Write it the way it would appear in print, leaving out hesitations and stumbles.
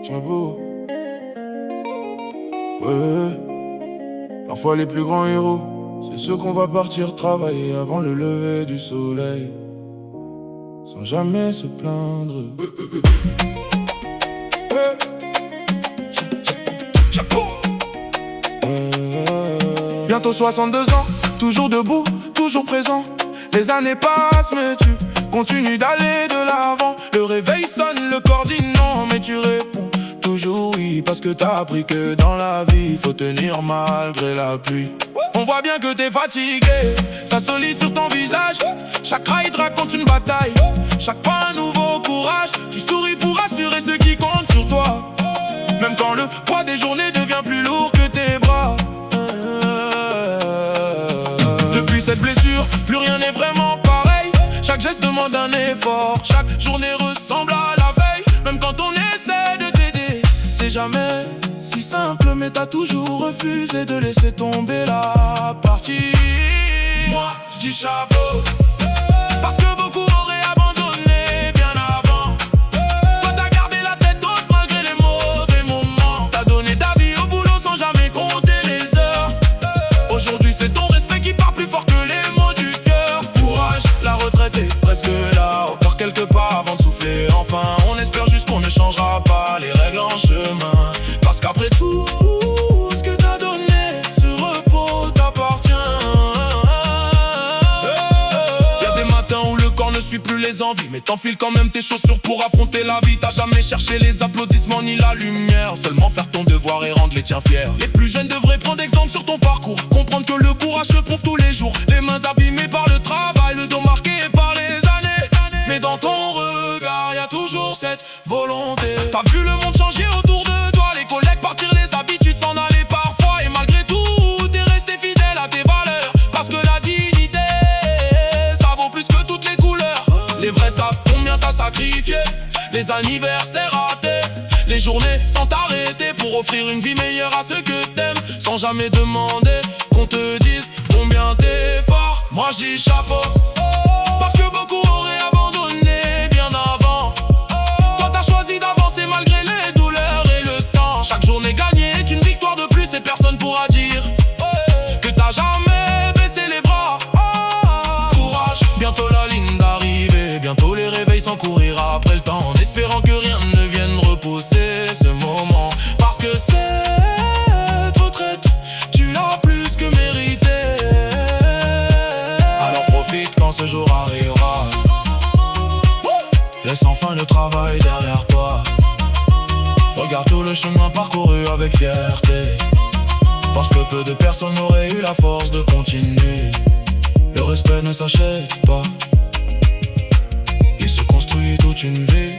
Chapeau. Ouais. Parfois les plus grands héros, c'est ceux qu'on va partir travailler avant le lever du soleil, sans jamais se plaindre. Bientôt 62 ans, toujours debout, toujours présent. Les années passent mais tu continues d'aller de l'avant. Le réveil sonne, le corps dit non, mais tu réponds toujours oui, parce que t'as appris que dans la vie faut tenir malgré la pluie. On voit bien que t'es fatigué, ça se lit sur ton visage. Chaque ride raconte une bataille, chaque pas un nouveau courage. Tu souris pour assurer ceux qui comptent sur toi, même quand le poids des journées devient plus lourd que tes bras. Depuis cette blessure, plus rien n'est vraiment pareil. Chaque geste demande un effort, chaque journée ressemble à la veille. Même quand on essaie de t'aider, c'est jamais si simple, mais t'as toujours refusé de laisser tomber la partie. Moi, je dis chapeau, parce que beaucoup auraient abandonné bien avant. Toi t'as gardé la tête haute malgré les mauvais moments. T'as donné ta vie au boulot sans jamais compter les heures. Aujourd'hui c'est ton respect qui part plus fort que les mots du cœur. Courage, la retraite est presque là, encore quelques pas avant de souffler. Enfin on espère juste qu'on ne changera pas les règles en chemin, parce qu'après tout ce que t'as donné, ce repos t'appartient. Y'a des matins où le corps ne suit plus les envies, mais t'enfiles quand même tes chaussures pour affronter la vie. T'as jamais cherché les applaudissements ni la lumière, seulement faire ton devoir et rendre les tiens fiers. Les plus jeunes devraient prendre exemple sur ton parcours, comprendre que le courage se prouve tous les jours. Les mains abîmées par le travail, le dos marqué par les années. Mais dans ton regard y'a toujours cette volonté. T'as vu le monde changer autour de toi, les collègues partir, les habitudes s'en aller parfois. Et malgré tout t'es resté fidèle à tes valeurs, parce que la dignité ça vaut plus que toutes les couleurs. Les vrais savent combien t'as sacrifié, les anniversaires ratés, les journées sans t'arrêter pour offrir une vie meilleure à ceux que t'aimes, sans jamais demander qu'on te dise combien t'es fort. Moi je dis chapeau, parce que beaucoup auraient abandonné bien avant. Toi t'as choisi d'avancer malgré les douleurs et le temps. Chaque journée gagnée est une victoire de plus et personne pourra dire que t'as jamais baissé les bras. Courage, bientôt la ligne d'arrivée, bientôt les réveils sans courir après le temps, en espérant que rien ne vienne repousser ce moment. Parce que cette retraite, tu l'as plus que mérité. Alors profite quand ce jour arrivera, laisse enfin le travail derrière toi. Regarde tout le chemin parcouru avec fierté, parce que peu de personnes auraient eu la force de continuer. Le respect ne s'achète pas, il se construit toute une vie.